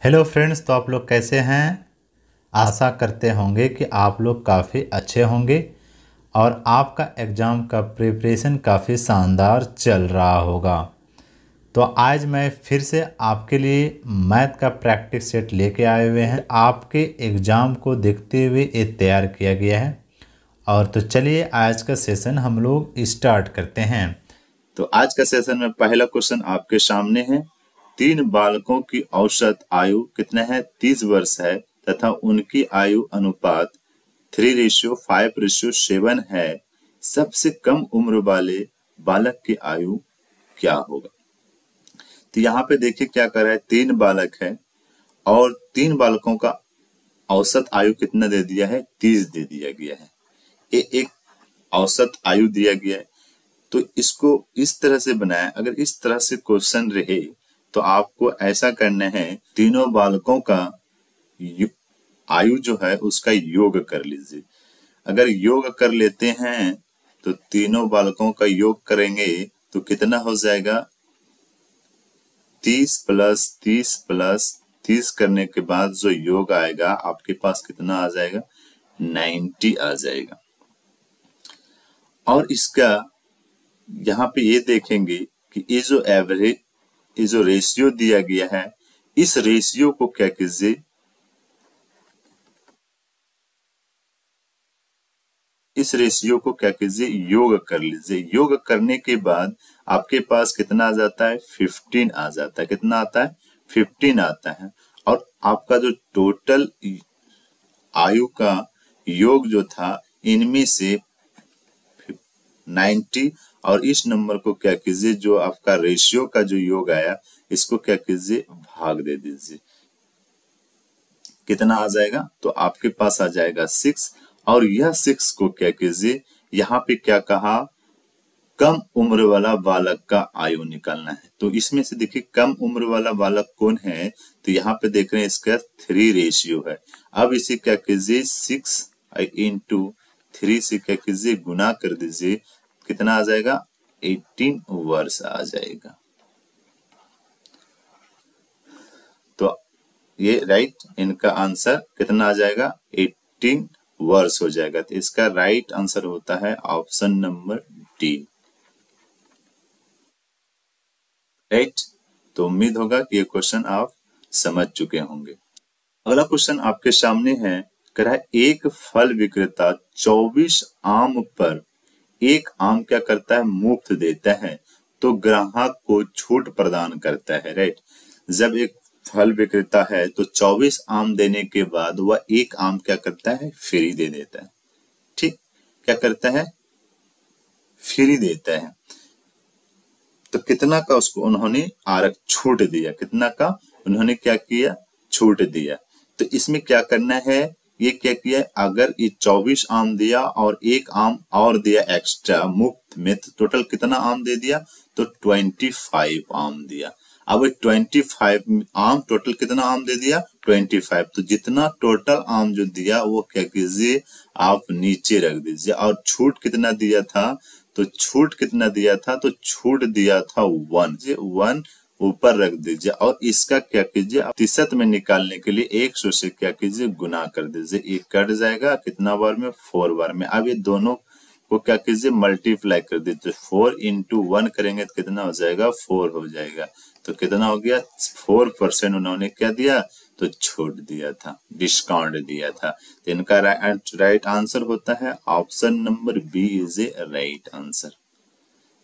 Hello friends, तो आप लोग कैसे हैं। आशा करते होंगे कि आप लोग काफ़ी अच्छे होंगे और आपका एग्ज़ाम का प्रिपरेशन काफ़ी शानदार चल रहा होगा। तो आज मैं फिर से आपके लिए मैथ का प्रैक्टिस सेट लेके आए हुए हैं। आपके एग्ज़ाम को देखते हुए ये तैयार किया गया है। और तो चलिए आज का सेशन हम लोग स्टार्ट करते हैं। तो आज का सेशन में पहला क्वेश्चन आपके सामने है। 3 बालकों की औसत आयु कितना है? 30 वर्ष है तथा उनकी आयु अनुपात 3:5:7 है। सबसे कम उम्र वाले बालक की आयु क्या होगा? तो यहाँ पे देखिए क्या कर रहा है। 3 बालक है और 3 बालकों का औसत आयु कितना दे दिया है? 30 दे दिया गया है। ये एक औसत आयु दिया गया है। तो इसको इस तरह से बनाया। अगर इस तरह से क्वेश्चन रहे तो आपको ऐसा करना है, तीनों बालकों का आयु जो है उसका योग कर लीजिए। अगर योग कर लेते हैं तो तीनों बालकों का योग करेंगे तो कितना हो जाएगा? 30 प्लस 30 प्लस 30 करने के बाद जो योग आएगा आपके पास कितना आ जाएगा? 90 आ जाएगा। और इसका यहाँ पे ये देखेंगे कि ये जो एवरेज, ये जो रेशियो दिया गया है, इस रेशियो को क्या कीजिए, इस रेशियो को क्या कीजिए, योग कर लीजिए। योग करने के बाद आपके पास कितना आ जाता है? 15 आ जाता है। कितना आता है? 15 आता है। और आपका जो टोटल आयु का योग जो था, इनमें से 90 और इस नंबर को क्या कीजिए, जो आपका रेशियो का जो योग आया, इसको क्या कीजिए, भाग दे दीजिए। कितना आ जाएगा? तो आपके पास आ जाएगा 6। और यह 6 को क्या कीजिए, यहाँ पे क्या कहा, कम उम्र वाला बालक का आयु निकालना है। तो इसमें से देखिए कम उम्र वाला बालक कौन है? तो यहाँ पे देख रहे हैं इसका 3 रेशियो है। अब इसे क्या कीजिए, 6 इंटू 3 से क्या कीजिए, गुना कर दीजिए। कितना आ जाएगा? 18 वर्ष आ जाएगा। तो ये राइट, इनका आंसर कितना आ जाएगा? 18 वर्ष हो जाएगा। तो इसका राइट आंसर होता है ऑप्शन नंबर डी। राइट। तो उम्मीद होगा कि ये क्वेश्चन आप समझ चुके होंगे। अगला क्वेश्चन आपके सामने है। कह रहा है एक फल विक्रेता 24 आम पर एक आम क्या करता है? मुफ्त देता है तो ग्राहक को छूट प्रदान करता है। राइट। जब एक फल विक्रेता है तो 24 आम देने के बाद वह एक आम क्या करता है? फ्री दे देता है। ठीक, क्या करता है? फ्री देता है। तो कितना का उसको उन्होंने छूट दिया? कितना का उन्होंने क्या किया? छूट दिया। तो इसमें क्या करना है, ये क्या किया, अगर ये 24 आम दिया और एक आम और दिया एक्स्ट्रा मुफ्त में, तो टोटल कितना आम दे दिया? तो 25 आम दिया। अब 25 आम, टोटल कितना आम दे दिया? 25। तो जितना टोटल आम जो दिया वो क्या कीजिए, आप नीचे रख दीजिए। और छूट कितना दिया था? तो छूट कितना दिया था? तो छूट दिया था 1। 1 ऊपर रख दीजिए और इसका क्या कीजिए, प्रतिशत में निकालने के लिए 100 से क्या कीजिए, गुना कर दीजिए। ये कट जाएगा कितना बार में? 4 बार में। अब ये दोनों को क्या कीजिए, मल्टीप्लाई कर दीजिए। 4 इंटू 1 करेंगे तो कितना हो जाएगा? 4 हो जाएगा। तो कितना हो गया? 4% उन्होंने क्या दिया? तो छूट दिया था, डिस्काउंट दिया था। तो इनका राइट आंसर होता है option number B is a right answer.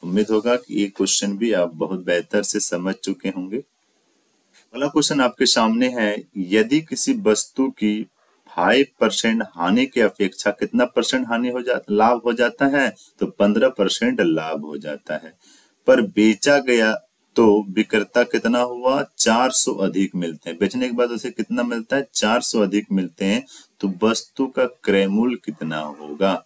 उम्मीद होगा कि ये क्वेश्चन भी आप बहुत बेहतर से समझ चुके होंगे। अगला क्वेश्चन आपके सामने है। यदि किसी वस्तु की 5% हानि की अपेक्षा कितना परसेंट हानि हो जाता, लाभ हो जाता है? तो 15% लाभ हो जाता है। पर बेचा गया तो विक्रेता कितना हुआ? 400 अधिक मिलते हैं। बेचने के बाद उसे कितना मिलता है? 400 अधिक मिलते हैं। तो वस्तु का क्रय मूल्य कितना होगा?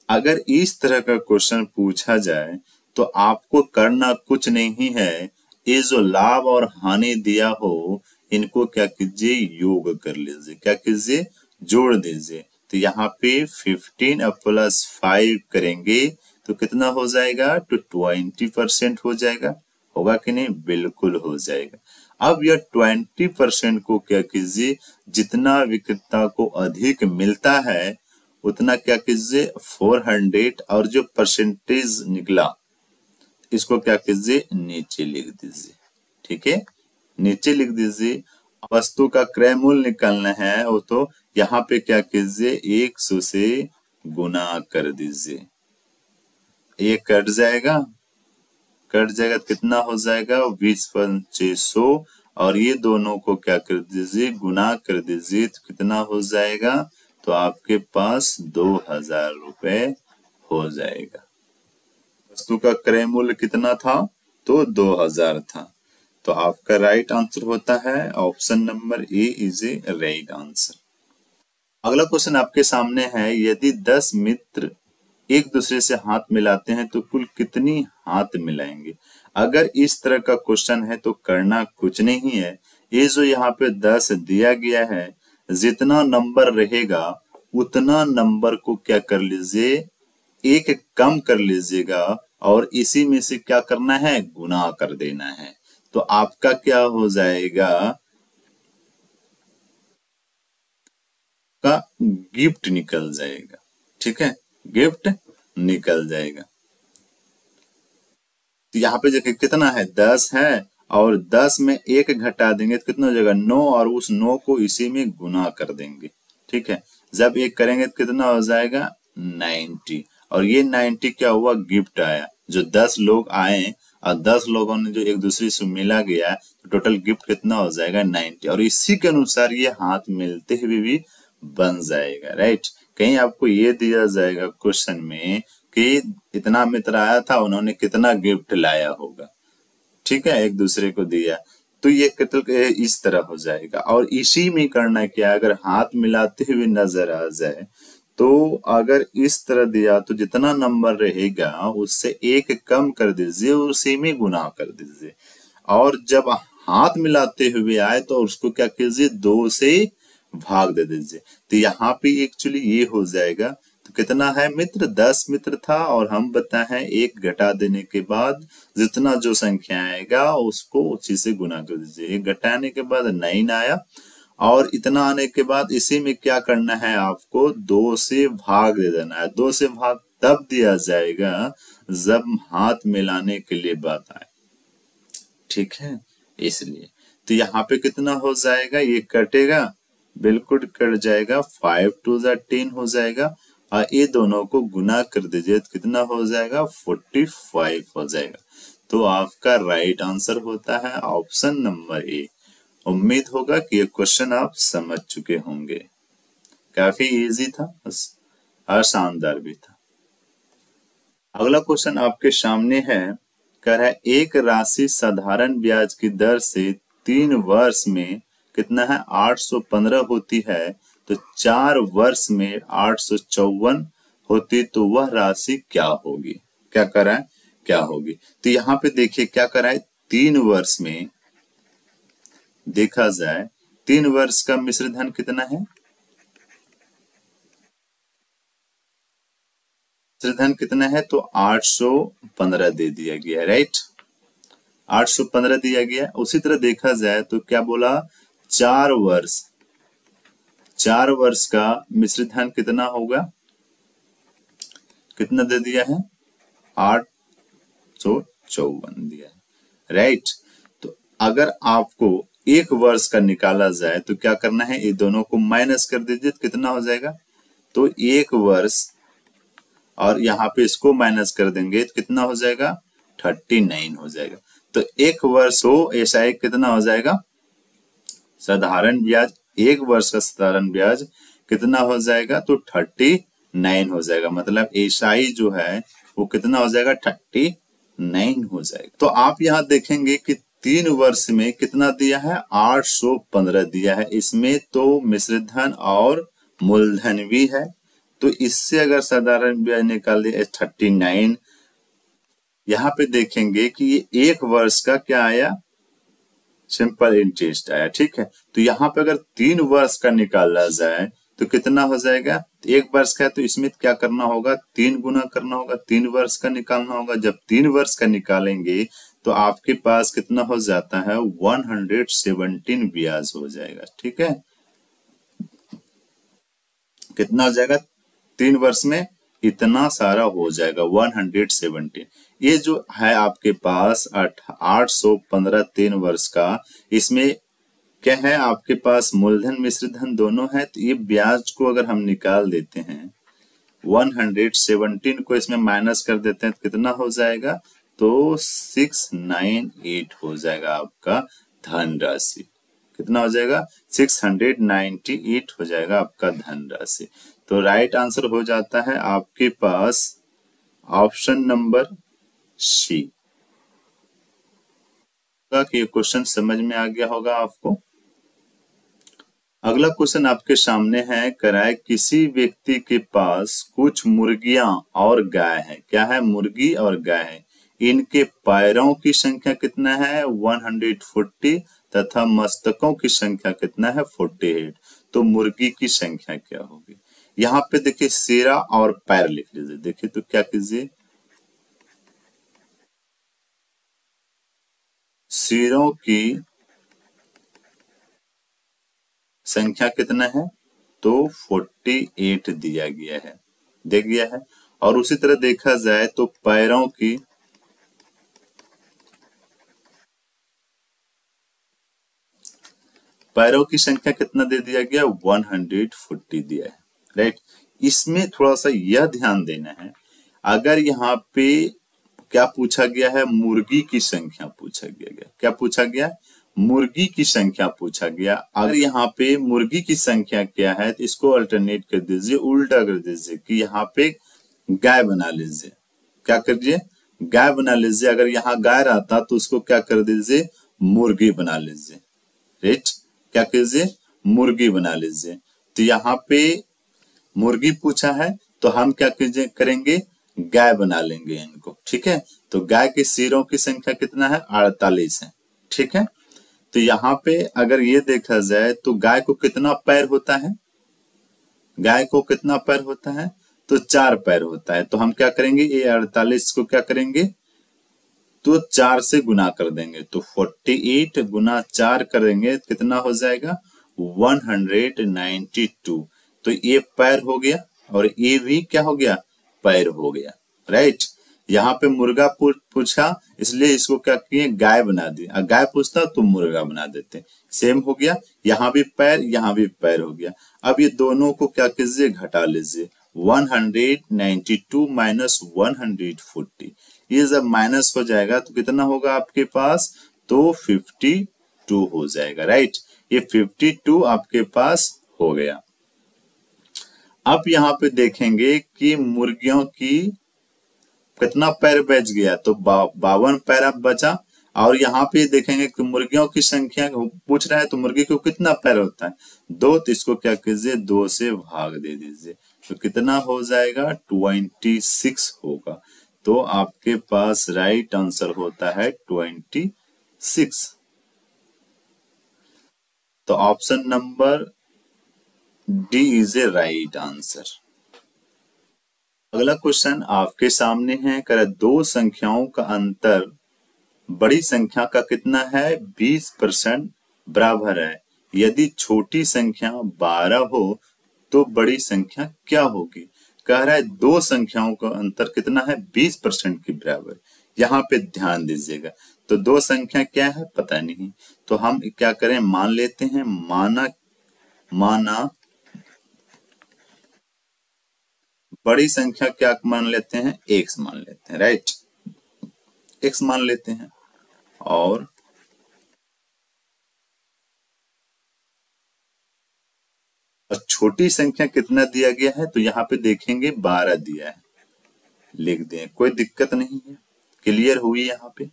अगर इस तरह का क्वेश्चन पूछा जाए तो आपको करना कुछ नहीं है, ये जो लाभ और हानि दिया हो इनको क्या कीजिए, योग कर लीजिए। क्या कीजिए? जोड़ दीजिए। तो यहाँ पे 15 प्लस 5 करेंगे तो कितना हो जाएगा? तो 20% हो जाएगा। होगा कि नहीं? बिल्कुल हो जाएगा। अब यह 20% को क्या कीजिए, जितना विक्रेता को अधिक मिलता है उतना क्या कीजिए 400, और जो परसेंटेज निकला इसको क्या कीजिए नीचे लिख दीजिए। ठीक है, नीचे लिख दीजिए। वस्तु का क्रय मूल्य निकालना है वो तो यहाँ पे क्या कीजिए 100 से गुना कर दीजिए। ये कट जाएगा तो कितना हो जाएगा 20/600, और ये दोनों को क्या कर दीजिए गुना कर दीजिए तो कितना हो जाएगा, तो आपके पास 2000 रुपए हो जाएगा। वस्तु का क्रय मूल्य कितना था, तो 2000 था। तो आपका राइट आंसर होता है option number A is a right answer. अगला क्वेश्चन आपके सामने है, यदि 10 मित्र एक दूसरे से हाथ मिलाते हैं तो कुल कितनी हाथ मिलाएंगे। अगर इस तरह का क्वेश्चन है तो करना कुछ नहीं है, ये जो यहाँ पे 10 दिया गया है जितना नंबर रहेगा उतना नंबर को क्या कर लीजिए एक कम कर लीजिएगा, और इसी में से क्या करना है गुना कर देना है। तो आपका क्या हो जाएगा का गिफ्ट निकल जाएगा। ठीक है, गिफ्ट निकल जाएगा। तो यहाँ पे देखिए कितना है 10 है, और 10 में 1 घटा देंगे तो कितना हो जाएगा 9, और उस 9 को इसी में गुना कर देंगे। ठीक है, जब 1 करेंगे तो कितना हो जाएगा 90, और ये 90 क्या हुआ गिफ्ट आया। जो 10 लोग आए और 10 लोगों ने जो एक दूसरे से मिला गया तो टोटल गिफ्ट कितना हो जाएगा 90, और इसी के अनुसार ये हाथ मिलते हुए भी बन जाएगा। राइट, कहीं आपको ये दिया जाएगा क्वेश्चन में कि इतना मित्र आया था उन्होंने कितना गिफ्ट लाया होगा। ठीक है, एक दूसरे को दिया तो ये इस तरह हो जाएगा। और इसी में करना क्या, अगर हाथ मिलाते हुए नजर आ जाए तो अगर इस तरह दिया तो जितना नंबर रहेगा उससे 1 कम कर दीजिए, उसी में गुना कर दीजिए, और जब हाथ मिलाते हुए आए तो उसको क्या कीजिए 2 से भाग दे दीजिए। तो यहाँ पे एक्चुअली ये हो जाएगा। तो कितना है मित्र 10 मित्र था, और हम बताए हैं 1 घटा देने के बाद जितना जो संख्या आएगा उसको उसी से गुना कर दीजिए। 1 घटाने के बाद 9 आया, और इतना आने के बाद इसी में क्या करना है आपको 2 से भाग दे देना है। 2 से भाग तब दिया जाएगा जब हाथ मिलाने के लिए बात आए। ठीक है, इसलिए तो यहाँ पे कितना हो जाएगा, ये कटेगा बिल्कुल कट जाएगा, 5 2 10 हो जाएगा, और ये दोनों को गुना कर दीजिए तो कितना हो जाएगा 45 हो जाएगा। तो आपका राइट आंसर होता है ऑप्शन नंबर ए। उम्मीद होगा कि ये क्वेश्चन आप समझ चुके होंगे। काफी इजी था और शानदार भी था। अगला क्वेश्चन आपके सामने है, कह रहा है एक राशि साधारण ब्याज की दर से 3 वर्ष में कितना है 815 होती है, तो 4 वर्ष में 854 होती, तो वह राशि क्या होगी। क्या करा है, क्या होगी। तो यहाँ पे देखिए क्या करा है, 3 वर्ष में देखा जाए 3 वर्ष का मिश्र धन कितना है, मिश्र धन कितना है, तो 815 दे दिया गया। राइट, 815 दिया गया। उसी तरह देखा जाए तो क्या बोला 4 वर्ष का मिश्र धन कितना होगा, कितना दे दिया है 854 दिया है। राइट, तो अगर आपको 1 वर्ष का निकाला जाए तो क्या करना है, ये दोनों को माइनस कर दीजिए तो कितना हो जाएगा, तो 1 वर्ष और यहाँ पे इसको माइनस कर देंगे तो कितना हो जाएगा 39 हो जाएगा। तो 1 वर्ष हो ऐसा एक कितना हो जाएगा साधारण ब्याज, 1 वर्ष का साधारण ब्याज कितना हो जाएगा, तो 39 हो जाएगा। मतलब एसआई जो है वो कितना हो जाएगा 39 हो जाएगा। तो आप यहाँ देखेंगे कि 3 वर्ष में कितना दिया है 815 दिया है। इसमें तो मिश्र धन और मूलधन भी है, तो इससे अगर साधारण ब्याज निकाल दिया 39, यहाँ पे देखेंगे कि ये 1 वर्ष का क्या आया सिंपल इंटरेस्ट आया। ठीक है, तो यहाँ पे अगर 3 वर्ष का निकाला जाए तो कितना हो जाएगा, 1 वर्ष का है तो इसमें क्या करना होगा, 3 गुना करना होगा, 3 वर्ष का निकालना होगा। जब 3 वर्ष का निकालेंगे तो आपके पास कितना हो जाता है, 117 ब्याज हो जाएगा। ठीक है, कितना हो जाएगा, 3 वर्ष में इतना सारा हो जाएगा 117। ये जो है आपके पास 815 3 वर्ष का, इसमें क्या है आपके पास, मूलधन मिश्र धन दोनों है। तो ये ब्याज को अगर हम निकाल देते हैं, 117 को इसमें माइनस कर देते हैं तो कितना हो जाएगा, तो 698 हो जाएगा आपका धनराशि। कितना हो जाएगा, 698 हो जाएगा आपका धनराशि। तो राइट आंसर हो जाता है आपके पास ऑप्शन नंबर सी। ये क्वेश्चन समझ में आ गया होगा आपको। अगला क्वेश्चन आपके सामने है, कराए किसी व्यक्ति के पास कुछ मुर्गियां और गाय है। क्या है, मुर्गी और गाय है। इनके पैरों की संख्या कितना है, 140 तथा मस्तकों की संख्या कितना है, 48। तो मुर्गी की संख्या क्या होगी। यहाँ पे देखिए सिरा और पैर लिख लीजिए। देखिए तो क्या कीजिए, सिरों की संख्या कितना है, तो 48 दिया गया है, दे गया है। और उसी तरह देखा जाए तो पैरों की संख्या कितना दे दिया गया, 140 दिया है। राइट, इसमें थोड़ा सा यह ध्यान देना है, अगर यहाँ पे क्या पूछा गया है, मुर्गी की संख्या पूछा गया। क्या पूछा गया, मुर्गी की संख्या पूछा गया। अगर यहाँ पे मुर्गी की संख्या क्या है तो इसको अल्टरनेट कर दीजिए, उल्टा कर दीजिए कि यहाँ पे गाय बना लीजिए। क्या करिए, गाय बना लीजिए। अगर यहाँ गाय रहता तो उसको क्या कर दीजिए, मुर्गी बना लीजिए। राइट, क्या कीजिए, मुर्गी बना लीजिए। तो यहाँ पे मुर्गी पूछा है तो हम क्या करेंगे, गाय बना लेंगे इनको। ठीक है, तो गाय के सिरों की संख्या कितना है, 48 है। ठीक है, तो यहाँ पे अगर ये देखा जाए तो गाय को कितना पैर होता है, गाय को कितना पैर होता है, तो 4 पैर होता है। तो हम क्या करेंगे, ये 48 को क्या करेंगे, तो 4 से गुना कर देंगे। तो 48 गुना 4 करेंगे कितना हो जाएगा, 192। तो ये पैर हो गया और ये भी क्या हो गया, पैर हो गया। राइट, यहाँ पे मुर्गा पूछा इसलिए इसको क्या किए, गाय बना दी। गाय पूछता तो मुर्गा बना देते, सेम हो गया। यहाँ भी पैर, यहाँ भी पैर हो गया। अब ये दोनों को क्या कीजिए, घटा लीजिए। 192 माइनस 140, ये जब माइनस हो जाएगा तो कितना होगा आपके पास, तो 52 हो जाएगा। राइट, ये 52 आपके पास हो गया। अब यहाँ पे देखेंगे कि मुर्गियों की कितना पैर बच गया, तो 52 पैर अब बचा। और यहाँ पे देखेंगे कि मुर्गियों की संख्या पूछ रहा है तो मुर्गी को कितना पैर होता है, 2। तो इसको क्या कीजिए, 2 से भाग दे दीजिए। तो कितना हो जाएगा, 26 होगा। तो आपके पास राइट आंसर होता है 26। तो option number D is a right answer. अगला क्वेश्चन आपके सामने है, कर 2 संख्याओं का अंतर बड़ी संख्या का कितना है, 20% बराबर है। यदि छोटी संख्या 12 हो तो बड़ी संख्या क्या होगी। कह रहा है 2 संख्याओं का अंतर कितना है, 20% के बराबर। यहाँ पे ध्यान दीजिएगा, तो 2 संख्या क्या है पता नहीं, तो हम क्या करें, मान लेते हैं, माना बड़ी संख्या क्या मान लेते हैं, x मान लेते हैं। राइट, x मान लेते हैं। और छोटी संख्या कितना दिया गया है, तो यहाँ पे देखेंगे 12 दिया है, लिख दें, कोई दिक्कत नहीं है, क्लियर हुई। यहाँ पे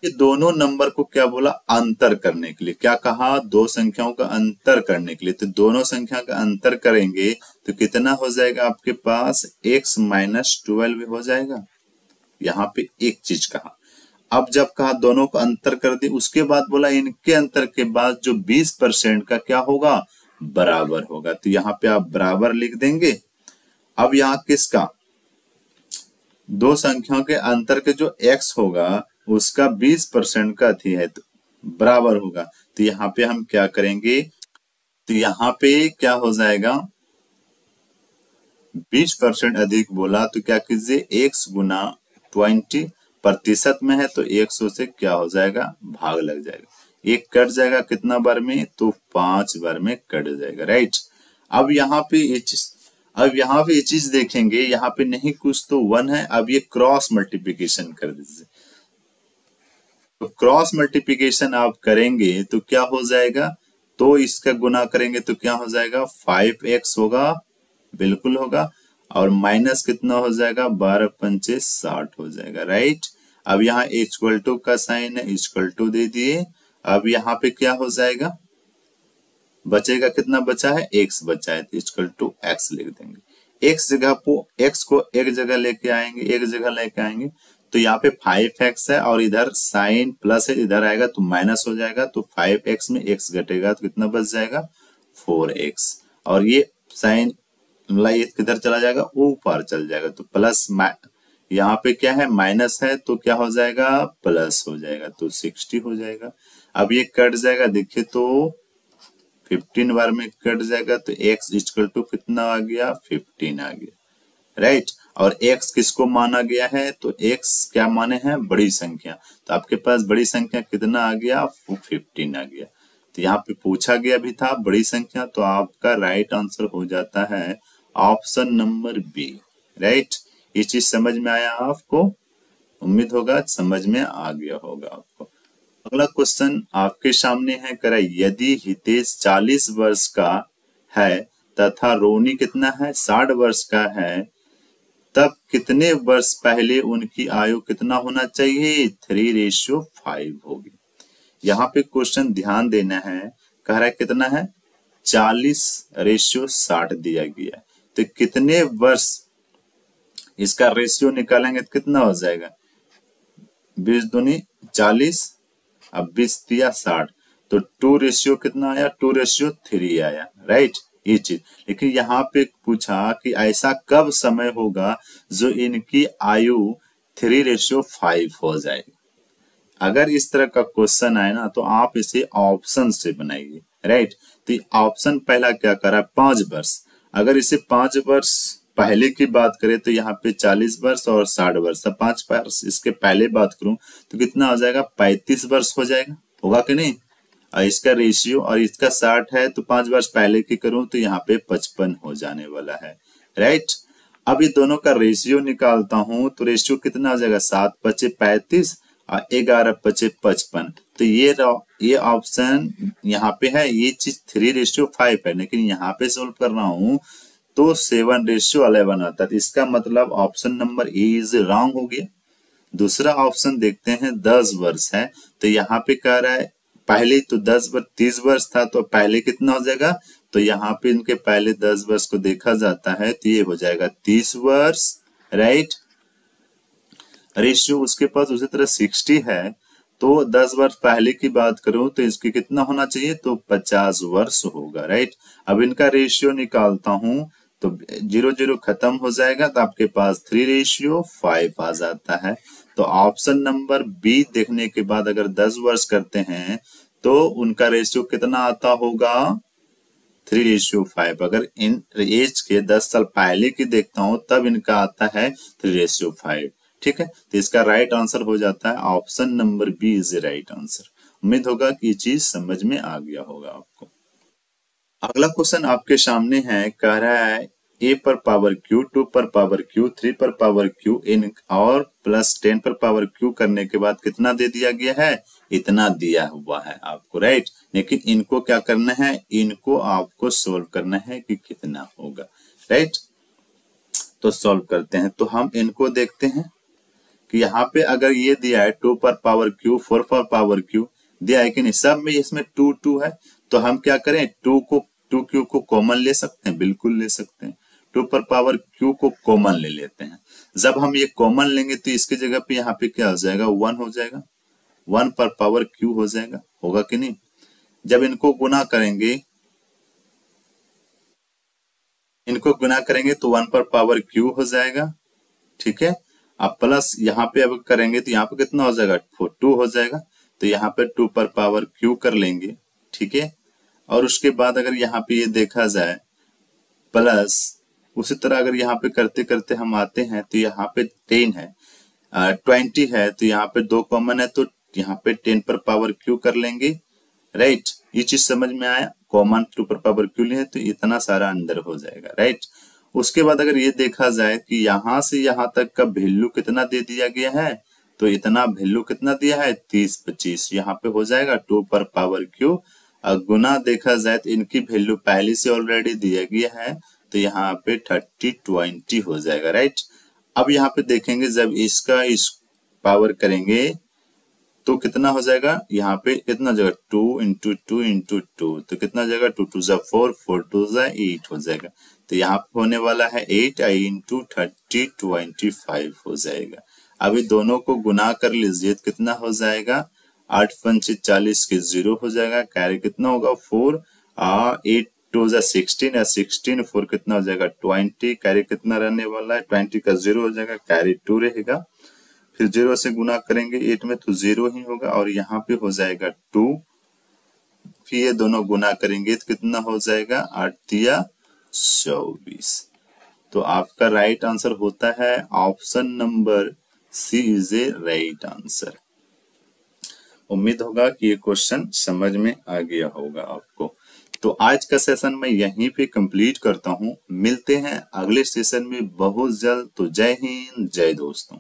ये दोनों नंबर को क्या बोला, अंतर करने के लिए। क्या कहा, 2 संख्याओं का अंतर करने के लिए। तो दोनों संख्या का अंतर करेंगे तो कितना हो जाएगा आपके पास, x माइनस 12 हो जाएगा। यहाँ पे एक चीज कहा। अब जब कहा दोनों को अंतर कर दी, उसके बाद बोला इनके अंतर के बाद जो 20% का क्या होगा, बराबर होगा। तो यहाँ पे आप बराबर लिख देंगे। अब यहाँ किसका, दो संख्याओं के अंतर के जो x होगा उसका 20% का थी है तो बराबर होगा। तो यहाँ पे हम क्या करेंगे, तो यहाँ पे क्या हो जाएगा, 20% अधिक बोला तो क्या कीजिए, x गुना 20 प्रतिशत में है तो 100 से क्या हो जाएगा, भाग लग जाएगा। एक कट जाएगा कितना बार में, तो 5 बार में कट जाएगा, राइट। अब यहाँ पे ये चीज देखेंगे, यहाँ पे नहीं कुछ तो 1 है। अब ये क्रॉस मल्टीप्लिकेशन कर दीजिए। तो क्रॉस मल्टीप्लिकेशन आप करेंगे तो क्या हो जाएगा, तो इसका गुना करेंगे तो क्या हो जाएगा, 5x होगा, बिल्कुल होगा। और माइनस कितना हो जाएगा, 12 पंचे 60 हो जाएगा, राइट। अब यहाँ इक्वल टू का साइन है, इक्वल टू दे दिए। अब यहाँ पे क्या हो जाएगा, बचेगा कितना बचा है, x बचा है तो इक्वल टू x लिख देंगे। x को एक जगह लेके आएंगे, एक जगह लेके आएंगे तो यहाँ पे 5x है और इधर साइन प्लस है, इधर आएगा तो माइनस हो जाएगा। तो 5x में x घटेगा तो कितना बच जाएगा, 4x। और ये साइन ये किधर चला जाएगा, ऊपर चल जाएगा तो प्लस, यहाँ पे क्या है माइनस है तो क्या हो जाएगा, प्लस हो जाएगा तो 60 हो जाएगा। अब ये कट जाएगा, देखिए तो 15 बार में कट जाएगा तो x इक्वल टू कितना आ गया, 15 आ गया, राइट। और x किसको माना गया है, तो x क्या माने हैं, बड़ी संख्या। तो आपके पास बड़ी संख्या कितना आ गया, 15 आ गया। तो यहाँ पे पूछा गया भी था बड़ी संख्या, तो आपका राइट आंसर हो जाता है ऑप्शन नंबर बी, राइट। ये चीज समझ में आया आपको, उम्मीद होगा समझ में आ गया होगा आपको। अगला क्वेश्चन आपके सामने है, करा यदि हितेश 40 वर्ष का है तथा रोनी कितना है, 60 वर्ष का है, तब कितने वर्ष पहले उनकी आयु कितना होना चाहिए, 3:5 होगी। यहाँ पे क्वेश्चन ध्यान देना है, कह रहा है कितना है, 40:60 दिया गया है। तो कितने वर्ष इसका रेशियो निकालेंगे तो कितना हो जाएगा, 20 दूनी 40, अब 20 दिया 60, तो 2 कितना आया, 2:3 आया, राइट। ये चीज, लेकिन यहाँ पे पूछा कि ऐसा कब समय होगा जो इनकी आयु 3:5 हो जाएगी। अगर इस तरह का क्वेश्चन आए ना तो आप इसे ऑप्शन से बनाइए, राइट। तो ऑप्शन पहला क्या करा, 5 वर्ष। अगर इसे 5 वर्ष पहले की बात करें तो यहाँ पे 40 वर्ष और 60 वर्ष, 5 वर्ष इसके पहले बात करूं तो कितना हो जाएगा, 35 वर्ष हो जाएगा, होगा कि नहीं। और इसका रेशियो, और इसका 60 है तो 5 वर्ष पहले की करूं तो यहाँ पे 55 हो जाने वाला है, राइट। अब ये दोनों का रेशियो निकालता हूं तो रेशियो कितना हो जाएगा, 7 × 5 = 35 और 11 × 5 = 55। तो ये ऑप्शन यहाँ पे है, ये चीज 3:5 है, लेकिन यहाँ पे सोल्व कर रहा हूं तो 7:11 आता है। तो इसका मतलब option number A is wrong हो गया। दूसरा ऑप्शन देखते हैं, 10 वर्ष है, तो यहाँ पे कह रहा है पहले तो 10 वर्ष 30 वर्ष था तो पहले कितना हो जाएगा, तो यहाँ पे इनके पहले 10 वर्ष को देखा जाता है तो ये हो जाएगा 30 वर्ष, राइट। रेशियो उसके पास उसी तरह 60 है, तो 10 वर्ष पहले की बात करूं तो इसकी कितना होना चाहिए, तो 50 वर्ष होगा, राइट। अब इनका रेशियो निकालता हूं तो 0 0 खत्म हो जाएगा तो आपके पास 3:5 आ जाता है। तो ऑप्शन नंबर बी देखने के बाद अगर 10 वर्ष करते हैं तो उनका रेशियो कितना आता होगा, 3:5। अगर इन एज के 10 साल पहले की देखता हूं तब इनका आता है 3:5, ठीक है। तो इसका राइट आंसर हो जाता है option number B is right answer. उम्मीद होगा कि ये चीज समझ में आ गया होगा आपको। अगला क्वेश्चन आपके सामने है, कह रहा है a पर पावर q, 2 पर पावर q, 3 पर पावर q इन और प्लस 10 पर पावर q करने के बाद कितना दे दिया गया है, इतना दिया हुआ है आपको, राइट। लेकिन इनको क्या करना है, इनको आपको सोल्व करना है कि कितना होगा, राइट। तो सोल्व करते हैं, तो हम इनको देखते हैं कि यहाँ पे अगर ये दिया है 2 पर पावर q, 4 पर पावर q दिया है कि नहीं, सब में इसमें 2 2 है, तो हम क्या करें, 2q को कॉमन ले सकते हैं, बिल्कुल ले सकते हैं। 2 पर पावर q को कॉमन ले लेते हैं। जब हम ये कॉमन लेंगे तो इसकी जगह पे यहाँ पे क्या हो जाएगा, 1 हो जाएगा, 1 पर पावर q हो जाएगा, होगा कि नहीं। जब इनको गुना करेंगे इनको गुना करेंगे तो 1 पर पावर क्यू हो जाएगा, ठीक है। अब प्लस यहाँ पे अब करेंगे तो यहाँ पे कितना हो जाएगा, 2 हो जाएगा, तो यहाँ पे 2 पर पावर क्यू कर लेंगे, ठीक है। और उसके बाद अगर यहाँ पे ये देखा जाए प्लस, उसी तरह अगर यहाँ पे करते करते हम आते हैं तो यहाँ पे 10 है, 20 है, तो यहाँ पे 2 कॉमन है, तो यहाँ पे 10 पर पावर क्यू कर लेंगे, राइट। ये चीज समझ में आया, कॉमन 2 पर पावर क्यू लिए तो इतना सारा अंदर हो जाएगा, राइट। उसके बाद अगर ये देखा जाए कि यहाँ से यहाँ तक का वैल्यू कितना दे दिया गया है, तो इतना वैल्यू कितना दिया है, 30 25, यहाँ पे हो जाएगा 2 पर पावर क्यू। गुना देखा जाए तो इनकी वैल्यू पहले से ऑलरेडी दिया गया है, तो यहाँ पे 30 20 हो जाएगा, राइट। अब यहाँ पे देखेंगे जब इसका इस पावर करेंगे तो कितना हो जाएगा, यहाँ पे कितना जगह 2 × 2 × 2, तो कितना जगह 2 2 जा 4 4 2 जा 8 हो जाएगा, तो यहाँ पे होने वाला है 8 × 30 25 हो जाएगा। अभी दोनों को गुना कर लीजिए तो कितना हो जाएगा, 8 पंच 40 के 0 हो जाएगा, कैरी कितना होगा 4, 8 2 जा 16 है, 16 4 कितना हो जाएगा 20, कैरी कितना रहने वाला है 20 का 0 हो जाएगा, कैरी 2 रहेगा। फिर 0 से गुना करेंगे 8 में तो 0 ही होगा, और यहाँ पे हो जाएगा 2, फिर ये दोनों गुना करेंगे तो कितना हो जाएगा 8 तिया 24। तो आपका राइट आंसर होता है option number C is a right answer. उम्मीद होगा कि ये क्वेश्चन समझ में आ गया होगा आपको। तो आज का सेशन मैं यहीं पे कंप्लीट करता हूँ, मिलते हैं अगले सेशन में बहुत जल्द। तो जय हिंद, जय दोस्तों।